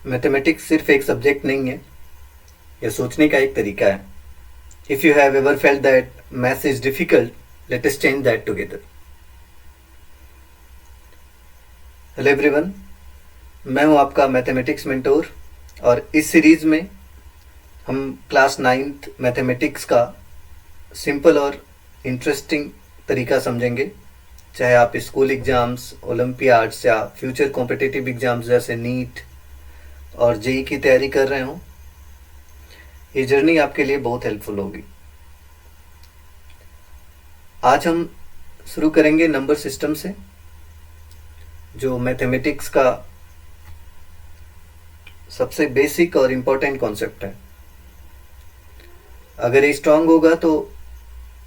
Mathematics सिर्फ एक subject नहीं है, यह सोचने का एक तरीका है. If you have ever felt that maths is difficult, let us change that together. Hello everyone, मैं हूं आपका मैथमेटिक्स मेंटोर और इस सीरीज में हम क्लास 9th मैथमेटिक्स का सिंपल और इंटरेस्टिंग तरीका समझेंगे. चाहे आप स्कूल एग्ज़ाम्स, ओलंपियाड्स या फ्यूचर कॉम्पिटिटिव एग्ज़ाम्स जैसे नीट और जेई की तैयारी कर रहे हों, ये जर्नी आपके लिए बहुत हेल्पफुल होगी. आज हम शुरू करेंगे नंबर सिस्टम से, जो मैथमेटिक्स का सबसे बेसिक और इम्पोर्टेंट कॉन्सेप्ट है. अगर ये स्ट्रांग होगा तो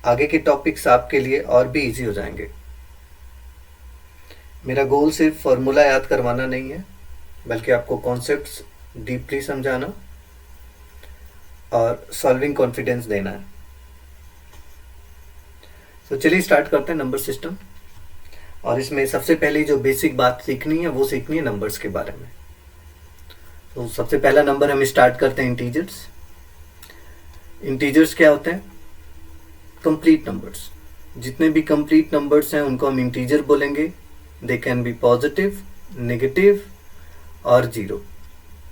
आगे के टॉपिक्स आपके लिए और भी इजी हो जाएंगे. मेरा गोल सिर्फ फॉर्मूला याद करवाना नहीं है, बल्कि आपको कॉन्सेप्ट्स डीपली समझाना और सॉल्विंग कॉन्फिडेंस देना है. तो चलिए स्टार्ट करते हैं नंबर सिस्टम. और इसमें सबसे पहले जो बेसिक बात सीखनी है वो सीखनी है नंबर्स के बारे में. तो सबसे पहला नंबर हम स्टार्ट करते हैं इंटीजर्स. इंटीजर्स क्या होते हैं? Complete numbers. जितने भी कंप्लीट नंबर्स हैं उनको हम इंटीजर बोलेंगे. They can be positive, negative और जीरो.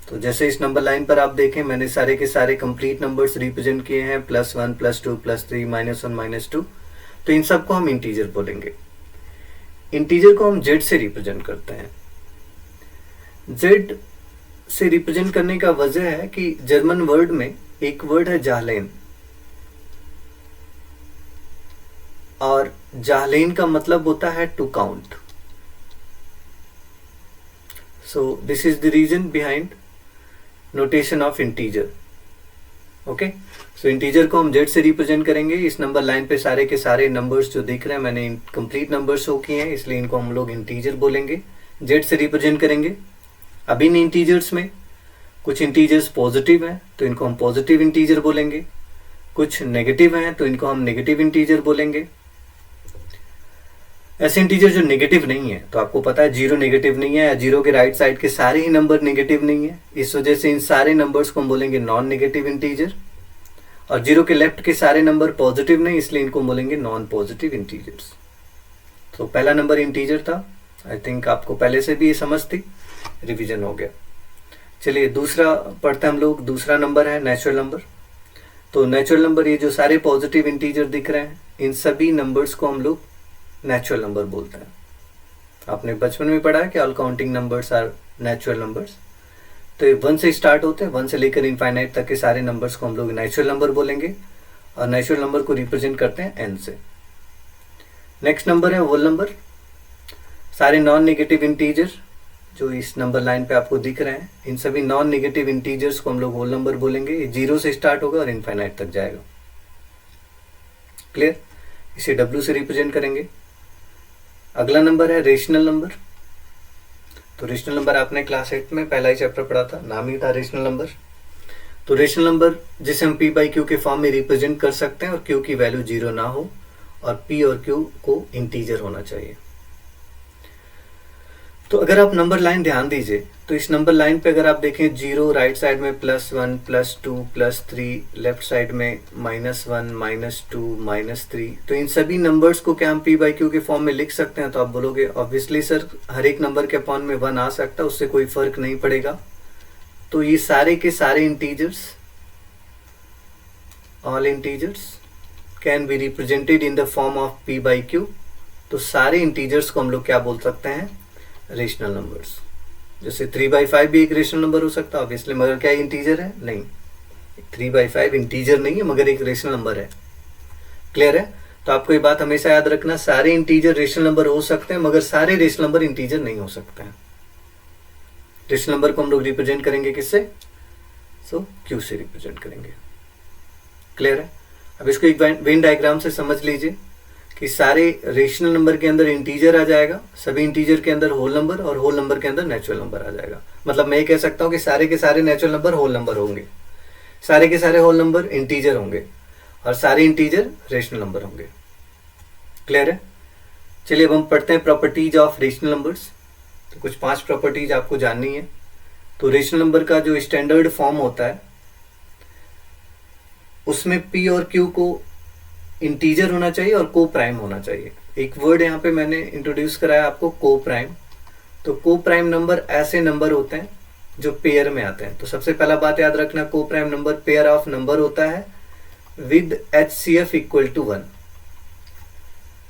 तो जैसे इस नंबर लाइन पर आप देखें, मैंने सारे के सारे कंप्लीट नंबर्स रिप्रेजेंट किए हैं, +1, +2, +3, -1, -2. तो इन सबको हम इंटीजर बोलेंगे. इंटीजर को हम जेड से रिप्रेजेंट करते हैं. जेड से रिप्रेजेंट करने का वजह है कि जर्मन वर्ड में एक वर्ड है जाहलेन, और जाहलेन का मतलब होता है to count. So this is the reason behind notation of integer. Okay, so integer को हम जेड से रिप्रेजेंट करेंगे. इस नंबर लाइन पे सारे के सारे नंबर्स जो दिख रहे हैं, मैंने कंप्लीट नंबर शो किए हैं, इसलिए इनको हम लोग इंटीजर बोलेंगे, जेड से रिप्रेजेंट करेंगे. अब इन इंटीजर्स में कुछ इंटीजर्स पॉजिटिव हैं तो इनको हम पॉजिटिव इंटीजर बोलेंगे, कुछ नेगेटिव हैं तो इनको हम नेगेटिव इंटीजर बोलेंगे. ऐसे इंटीजर जो नेगेटिव नहीं है, तो आपको पता है जीरो नेगेटिव नहीं है, या जीरो के राइट साइड के सारे ही नंबर नेगेटिव नहीं है, इस वजह से इन सारे नंबर्स को हम बोलेंगे नॉन नेगेटिव इंटीजर. और जीरो के लेफ्ट के सारे नंबर पॉजिटिव नहीं, इसलिए इनको बोलेंगे नॉन पॉजिटिव इंटीजर्स. तो पहला नंबर इंटीजर था. आई थिंक आपको पहले से भी ये समझ थी, रिवीजन हो गया. चलिए दूसरा पढ़ते हैं हम लोग. दूसरा नंबर है नेचुरल नंबर. तो नेचुरल नंबर, ये जो सारे पॉजिटिव इंटीजर दिख रहे हैं, इन सभी नंबर्स को हम लोग नेचुरल नंबर बोलते हैं. आपने बचपन में पढ़ा है कि all counting numbers are natural numbers. तो ये 1 से स्टार्ट होते हैं, 1 से लेकर इनफाइनाइट तक के सारे नंबर्स को हम लोग नेचुरल नंबर बोलेंगे, और नेचुरल नंबर को रिप्रेजेंट करते हैं n से. नेक्स्ट नंबर है होल नंबर. सारे नॉन नेगेटिव इंटीजर जो इस नंबर लाइन पे आपको दिख रहे हैं, इन सभी नॉन नेगेटिव इंटीजर्स को हम लोग होल नंबर बोलेंगे. ये 0 से स्टार्ट होगा और इनफाइनाइट तक जाएगा. क्लियर? इसे W से रिप्रेजेंट करेंगे. अगला नंबर है रेशनल नंबर. तो रेशनल नंबर आपने क्लास 8 में पहला ही चैप्टर पढ़ा था, नाम ही था रेशनल नंबर. तो रेशनल नंबर जिसे हम p/q के फॉर्म में रिप्रेजेंट कर सकते हैं, और q की वैल्यू 0 ना हो, और p और q को इंटीजर होना चाहिए. तो अगर आप नंबर लाइन ध्यान दीजिए, तो इस नंबर लाइन पे अगर आप देखें, 0 राइट साइड में +1, +2, +3, लेफ्ट साइड में -1, -2, -3, तो इन सभी नंबर्स को क्या हम p/q के फॉर्म में लिख सकते हैं? तो आप बोलोगे ऑब्वियसली सर, हर एक नंबर के अपॉन में 1 आ सकता है, उससे कोई फर्क नहीं पड़ेगा. तो ये सारे के सारे integers, all integers can be represented in the form of p/q. तो सारे इंटीजर्स को हम लोग क्या बोल सकते हैं? Rational numbers. जैसे 3/5 भी एक रेशनल नंबर हो सकता है ऑब्वियसली, मगर क्या इंटीजर है? नहीं, 3/5 इंटीजर नहीं है, मगर एक रेशनल नंबर है. क्लियर है? तो आपको ये बात हमेशा याद रखना, सारे इंटीजर रेशनल नंबर हो सकते हैं, मगर सारे रेशनल नंबर इंटीजर नहीं हो सकते हैं. रेशनल नंबर को हम लोग रिप्रेजेंट करेंगे किससे? सो Q से रिप्रेजेंट करेंगे. क्लियर है? अब इसको एक वेन डायग्राम से समझ लीजिए कि सारे रेशनल नंबर के अंदर इंटीजर आ जाएगा, सभी इंटीजर के अंदर होल नंबर, और होल नंबर के अंदर नेचुरल नंबर आ जाएगा. मतलब मैं ये कह सकता हूँ कि सारे के सारे नेचुरल नंबर होल नंबर होंगे, सारे के सारे होल नंबर इंटीजर होंगे, और सारे इंटीजर रेशनल नंबर होंगे. क्लियर है? चलिए अब हम पढ़ते हैं प्रॉपर्टीज ऑफ रेशनल नंबर्स. तो कुछ 5 प्रॉपर्टीज आपको जाननी है. तो रेशनल नंबर का जो स्टैंडर्ड फॉर्म होता है उसमें पी और क्यू को इंटीजर होना चाहिए और को प्राइम होना चाहिए। एक वर्ड यहाँ पे मैंने इंट्रोड्यूस कराया आपको, को प्राइम। तो को प्राइम नंबर ऐसे नंबर होते हैं जो पेयर में आते हैं। तो सबसे पहला बात याद रखना, को prime number pair of number होता है विद HCF इक्वल टू 1।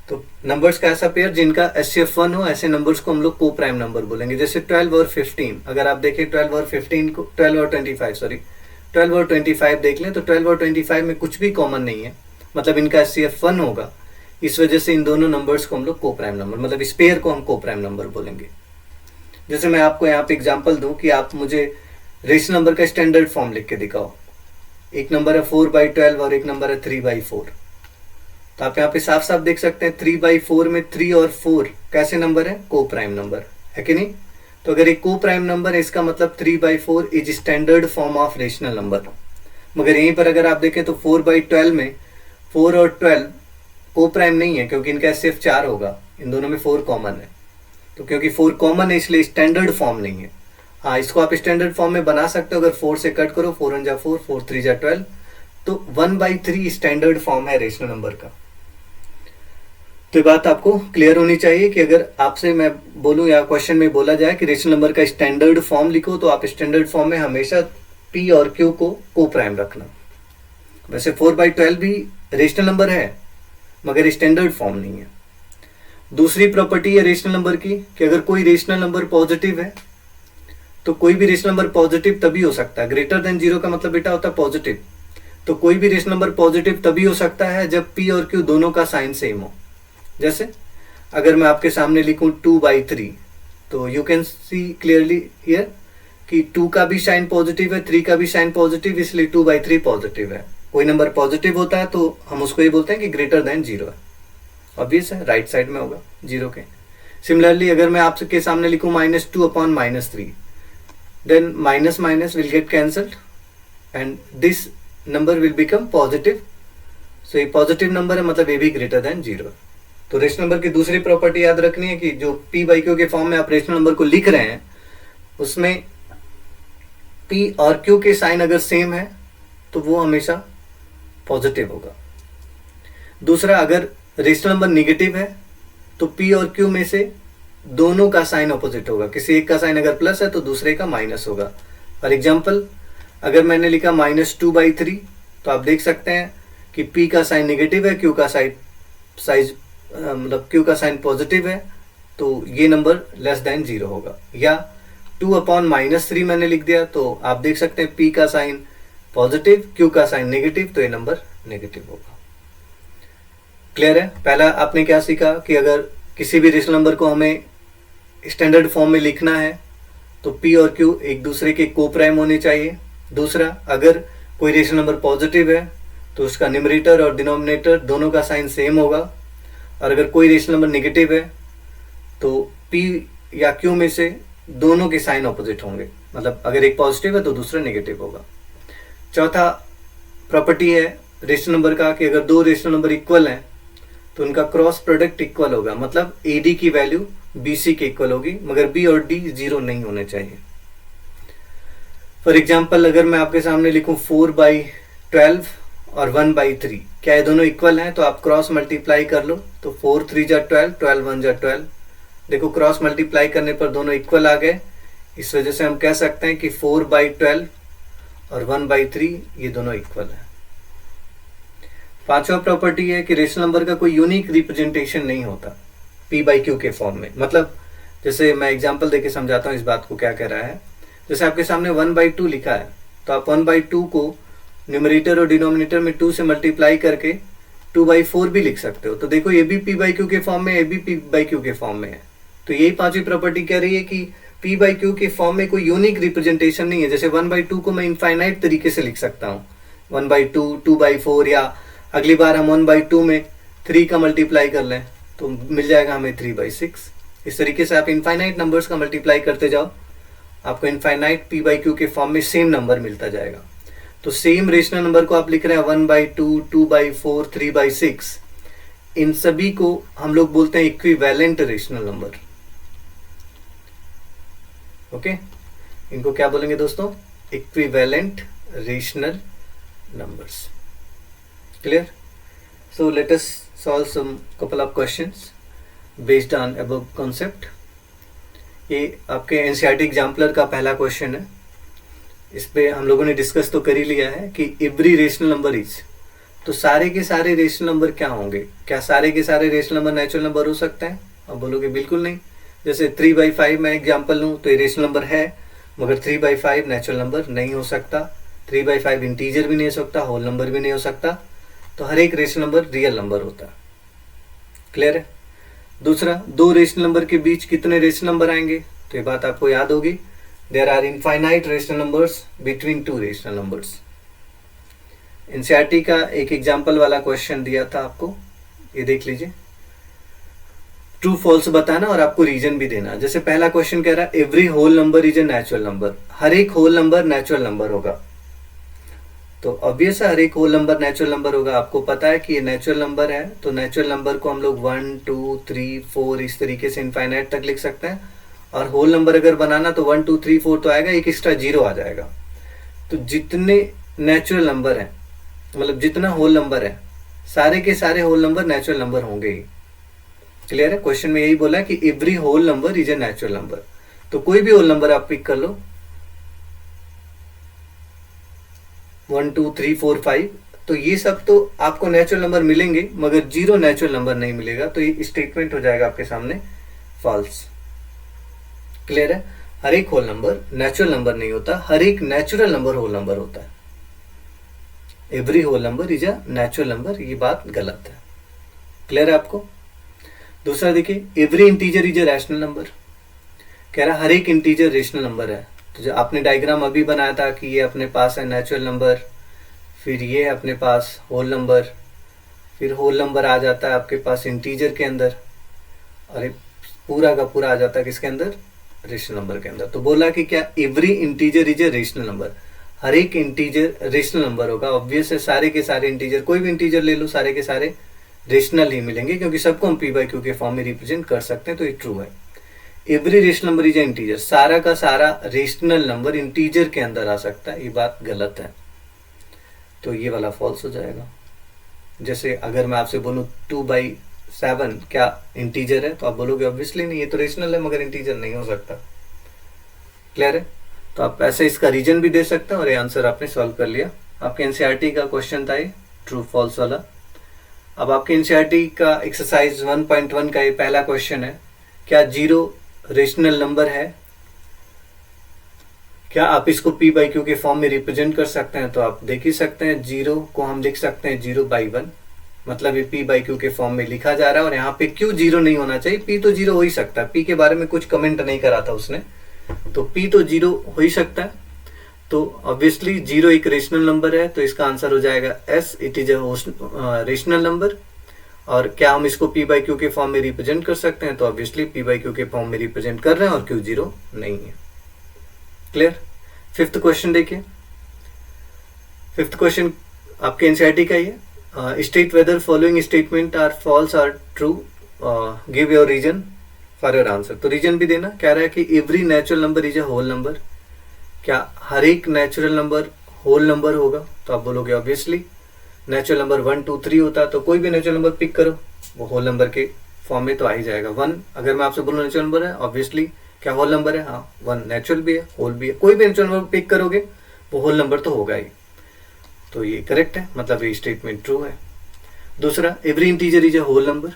तो नंबर्स का ऐसा पेयर जिनका HCF 1 हो, ऐसे नंबर्स को हम लोग को प्राइम नंबर बोलेंगे। जैसे 12 और 15, अगर आप देखें 12 और 15 को, 12 और 25 सॉरी 12 और 25 देख लें तो 12 और 25 में कुछ भी कॉमन नहीं है, मतलब इनका HCF 1 होगा। इस वजह से इन दोनों नंबर्स को हम लोग को प्राइम नंबर, मतलब इस पेयर को हम को प्राइम नंबर बोलेंगे। जैसे मैं आपको यहाँ पे एग्जांपल दूं कि आप मुझे रेशनल नंबर का स्टैंडर्ड फॉर्म लिख के दिखाओ। एक नंबर है 4/12 और एक नंबर है 3/4। तो आप यहाँ पे साफ साफ देख सकते हैं 3/4 में 3 और 4 कैसे नंबर है, को प्राइम नंबर है कि नहीं। तो अगर एक को प्राइम नंबर है इसका मतलब 3/4 is standard form of rational number. मगर यहीं पर अगर आप देखें तो 4/12 में 4 और 12 को प्राइम नहीं है, क्योंकि इनका सिर्फ 4 होगा, इन दोनों में 4 कॉमन है। तो क्योंकि 4 कॉमन है इसलिए स्टैंडर्ड फॉर्म नहीं है। हाँ, इसको आप स्टैंडर्ड फॉर्म में बना सकते हो। अगर 4 से कट करो, 4 1 जा 4, 4 3 जा 12, तो 1/3 स्टैंडर्ड फॉर्म है रेशनल नंबर का। तो ये बात आपको क्लियर होनी चाहिए कि अगर आपसे मैं बोलूं या क्वेश्चन में बोला जाए कि रेशनल नंबर का स्टैंडर्ड फॉर्म लिखो, तो आप स्टैंडर्ड फॉर्म में हमेशा पी और क्यू को प्राइम रखना। वैसे 4/12 भी रेशनल नंबर है मगर स्टैंडर्ड फॉर्म नहीं है। दूसरी प्रॉपर्टी है रेशनल नंबर की कि अगर कोई रेशनल नंबर पॉजिटिव है, तो कोई भी रेशनल नंबर पॉजिटिव तभी हो सकता है, ग्रेटर देन 0 का मतलब बेटा होता है पॉजिटिव। तो कोई भी रेशनल नंबर पॉजिटिव तभी हो सकता है जब पी और क्यू दोनों का साइन सेम हो। जैसे अगर मैं आपके सामने लिखूं 2/3, तो you can see clearly here कि 2 का भी साइन पॉजिटिव है, 3 का भी साइन पॉजिटिव, इसलिए 2/3 पॉजिटिव है। कोई नंबर पॉजिटिव होता है तो हम उसको ये बोलते हैं कि ग्रेटर देन 0 है। ऑब्वियस है, राइट साइड में होगा 0 के। सिमिलरली अगर मैं आपके सामने लिखूं -2 / -3, then minus minus will get cancelled and this number will become positive. So ये पॉजिटिव नंबर है, मतलब ये भी ग्रेटर देन 0 है। तो रेशनल नंबर की दूसरी प्रॉपर्टी याद रखनी है कि जो p/q के फॉर्म में आप रेशनल नंबर को लिख रहे हैं उसमें p और q के साइन अगर सेम है तो वो हमेशा पॉजिटिव होगा। दूसरा, अगर रेशनल नंबर निगेटिव है तो p और q में से दोनों का साइन ऑपोजिट होगा। किसी एक का साइन अगर प्लस है तो दूसरे का माइनस होगा। फॉर एग्जाम्पल, अगर मैंने लिखा -2/3, तो आप देख सकते हैं कि p का साइन निगेटिव है, q का साइज मतलब q का साइन पॉजिटिव है, तो ये नंबर लेस देन 0 होगा। या 2/-3 मैंने लिख दिया, तो आप देख सकते हैं p का साइन पॉजिटिव, q का साइन नेगेटिव, तो ये नंबर नेगेटिव होगा। क्लियर है? पहला आपने क्या सीखा कि अगर किसी भी रेशनल नंबर को हमें स्टैंडर्ड फॉर्म में लिखना है तो p और q एक दूसरे के को प्राइम होने चाहिए। दूसरा, अगर कोई रेशनल नंबर पॉजिटिव है तो उसका न्यूमरेटर और डिनोमिनेटर दोनों का साइन सेम होगा। और अगर कोई रेशनल नंबर नेगेटिव है तो p या q में से दोनों के साइन ऑपोजिट होंगे, मतलब अगर एक पॉजिटिव है तो दूसरा नेगेटिव होगा। चौथा प्रॉपर्टी है रेशनल नंबर का कि अगर दो रेशनल नंबर इक्वल हैं तो उनका क्रॉस प्रोडक्ट इक्वल होगा, मतलब AD की वैल्यू BC के इक्वल होगी, मगर B और D 0 नहीं होने चाहिए। फॉर एग्जाम्पल, अगर मैं आपके सामने लिखूं 4/12 और 1/3, क्या ये दोनों इक्वल हैं? तो आप क्रॉस मल्टीप्लाई कर लो, तो 4 3 जा 12, 12 1 जा 12। देखो क्रॉस मल्टीप्लाई करने पर दोनों इक्वल आ गए। इस वजह से हम कह सकते हैं कि 4/12 और 1/3 ये दोनों इक्वल है। पांचवा प्रॉपर्टी है कि रेशनल नंबर का कोई यूनिक रिप्रेजेंटेशन नहीं होता p/q के फॉर्म में। मतलब जैसे मैं एग्जांपल देके समझाता हूँ इस बात को क्या कह रहा है। जैसे आपके सामने 1/2 लिखा है, तो आप 1/2 को न्यूमरेटर और डिनोमिनेटर में 2 से मल्टीप्लाई करके 2/4 भी लिख सकते हो। तो देखो ये भी p/q के फॉर्म में, ये भी p/q के फॉर्म में है। तो यही पांचवी प्रॉपर्टी कह रही है कि p/q के फॉर्म में कोई यूनिक रिप्रेजेंटेशन नहीं है। जैसे 1/2 को मैं इनफाइनाइट तरीके से लिख सकता हूँ, 1/2, 2/4, या अगली बार हम 1/2 में 3 का मल्टीप्लाई कर लें तो मिल जाएगा हमें 3/6। इस तरीके से आप इनफाइनाइट नंबर्स का मल्टीप्लाई करते जाओ, आपको इनफाइनाइट p/q के फॉर्म में सेम नंबर मिलता जाएगा। तो सेम रेशनल नंबर को आप लिख रहे हैं 1/2, 2/4, 3/6, इन सभी को हम लोग बोलते हैं इक्विवेलेंट रेशनल नंबर। ओके, इनको क्या बोलेंगे दोस्तों? Equivalent rational numbers. Clear? So let us solve some couple of questions based on above concept. ये आपके एनसीईआरटी एग्जाम्पलर का पहला क्वेश्चन है। इस पे हम लोगों ने डिस्कस तो कर ही लिया है कि एवरी रेशनल नंबर इज, तो सारे के सारे रेशनल नंबर क्या होंगे? क्या सारे के सारे रेशनल नंबर नेचुरल नंबर हो सकते हैं? अब बोलोगे बिल्कुल नहीं। जैसे 3/5 मैं एग्जाम्पल लूँ तो ये रेशनल नंबर है, मगर 3/5 नेचुरल नंबर नहीं हो सकता। 3/5 इंटीजर भी नहीं हो सकता, होल नंबर भी नहीं हो सकता। तो हर एक रेशनल नंबर रियल नंबर होता है। क्लियर है? दूसरा, दो रेशनल नंबर के बीच कितने रेशनल नंबर आएंगे? तो ये बात आपको याद होगी। There are infinite rational numbers between two rational numbers. NCERT का एक एग्जाम्पल वाला क्वेश्चन दिया था आपको, ये देख लीजिए। ट्रू फॉल्स बताना और आपको रीजन भी देना। जैसे पहला क्वेश्चन कह रहा है every whole number is a natural number, हर एक होल नंबर नेचुरल नंबर होगा। तो ऑब्वियस है हर एक होल नंबर नेचुरल नंबर होगा। आपको पता है कि ये नेचुरल नंबर है, तो नेचुरल नंबर को हम लोग 1 2 3 4 इस तरीके से इनफाइनाइट तक लिख सकते हैं। और होल नंबर अगर बनाना तो 1 2 3 4 तो आएगा, एक एक्स्ट्रा जीरो आ जाएगा। तो जितने नेचुरल नंबर है, मतलब जितना होल नंबर है, सारे के सारे होल नंबर नेचुरल नंबर होंगे ही। क्लियर है? क्वेश्चन में यही बोला कि every whole number is a natural number. तो कोई भी होल नंबर आप पिक कर लो, 1 2 3 4 5, तो ये सब तो आपको नेचुरल नंबर मिलेंगे, मगर जीरो नेचुरल नंबर नहीं मिलेगा। तो ये स्टेटमेंट हो जाएगा आपके सामने फॉल्स। क्लियर है? हर एक होल नंबर नेचुरल नंबर नहीं होता, हर एक नेचुरल नंबर होल नंबर होता है। Every whole number is a natural number, ये बात गलत है। क्लियर है आपको? दूसरा देखिए, every integer is a rational number. कह रहा हर एक इंटीजर रेशनल नंबर है। तो जो आपने डायग्राम अभी बनाया था कि ये अपने पास है नेचुरल नंबर, फिर ये है अपने पास होल नंबर, फिर होल नंबर आ जाता है आपके पास इंटीजर के अंदर, और पूरा का पूरा आ जाता है किसके अंदर? रेशनल नंबर के अंदर। तो बोला कि क्या every integer is a rational number, हर एक इंटीजर रेशनल नंबर होगा। ऑब्वियस है सारे के सारे इंटीजर, कोई भी इंटीजर ले लो, सारे के सारे रेशनल ही मिलेंगे, क्योंकि सबको हम p/q के फॉर्म में रिप्रेजेंट कर सकते हैं। तो ये ट्रू है। Every rational number is a integer, सारा का सारा रेशनल नंबर इंटीजर के अंदर आ सकता है, ये बात गलत है। तो ये वाला फॉल्स हो जाएगा। जैसे अगर मैं आपसे बोलूं 2/7 क्या इंटीजर है, तो आप बोलोगे ऑब्वियसली नहीं, ये तो रेशनल है मगर इंटीजर नहीं हो सकता। क्लियर है? तो आप ऐसे इसका रीजन भी दे सकते हैं, और ये आंसर आपने सॉल्व कर लिया। आपके एनसीईआरटी का क्वेश्चन था ये ट्रू फॉल्स वाला। अब आपके एनसीईआरटी का एक्सरसाइज 1.1 का ये पहला क्वेश्चन है, क्या जीरो रेशनल नंबर है? क्या आप इसको p/q के फॉर्म में रिप्रेजेंट कर सकते हैं? तो आप देख ही सकते हैं, जीरो को हम लिख सकते हैं 0/1, मतलब ये p/q के फॉर्म में लिखा जा रहा है। और यहाँ पे q जीरो नहीं होना चाहिए, p तो जीरो हो ही सकता है। p के बारे में कुछ कमेंट नहीं करा था उसने, तो p तो जीरो हो ही सकता है। तो ऑब्वियसली जीरो एक रेशनल नंबर है, तो इसका आंसर हो जाएगा s, it is a rational number. और क्या हम इसको p/q के फॉर्म में रिप्रेजेंट कर सकते हैं? तो ऑब्वियसली p/q के फॉर्म में रिप्रेजेंट कर रहे हैं, और q जीरो नहीं है। क्लियर? फिफ्थ क्वेश्चन देखिए। फिफ्थ क्वेश्चन आपके एनसीईआरटी का ही है। State whether following statement are false or true, give your reason for your answer. तो रीजन भी देना। कह रहा है कि every natural number is a whole number, क्या हर एक नेचुरल नंबर होल नंबर होगा? तो आप बोलोगे ऑब्वियसली नेचुरल नंबर 1 2 3 होता है, तो कोई भी नेचुरल नंबर पिक करो, वो होल नंबर के फॉर्म में तो आ ही जाएगा। 1 अगर मैं आपसे बोलूँ नेचुरल नंबर है, ऑब्वियसली क्या होल नंबर है? हाँ, 1 नेचुरल भी है, होल भी है। कोई भी नेचुरल नंबर पिक करोगे वो होल नंबर तो होगा ही। तो ये करेक्ट है, मतलब ये स्टेटमेंट ट्रू है। दूसरा, every integer is a whole number,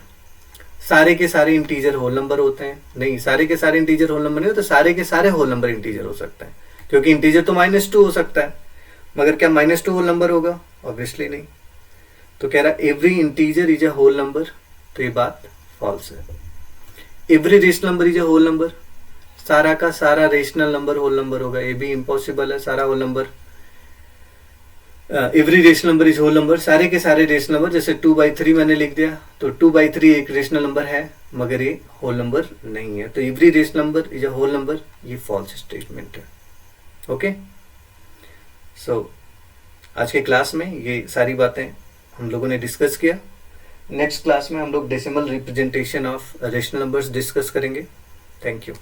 सारे के सारे इंटीजर होल नंबर होते हैं? नहीं, सारे के सारे इंटीजर होल नंबर नहीं होते, सारे के सारे होल नंबर इंटीजर हो सकते हैं, क्योंकि इंटीजर तो -2 हो सकता है, मगर क्या -2 होल नंबर होगा? ऑब्वियसली नहीं। तो कह रहा है every integer is a whole number, तो ये बात फॉल्स है। Every rational number is a whole number, सारा का सारा रेशनल नंबर होल नंबर होगा? ये भी इम्पॉसिबल है, सारा whole number. Every rational number is whole number, सारे के सारे रेशनल नंबर, जैसे 2/3 मैंने लिख दिया, तो 2/3 एक रेशनल नंबर है, मगर ये होल नंबर नहीं है। तो every rational number is a whole number, ये फॉल्स स्टेटमेंट है। ओके, सो आज के क्लास में ये सारी बातें हम लोगों ने डिस्कस किया। नेक्स्ट क्लास में हम लोग decimal representation of rational numbers discuss करेंगे। Thank you.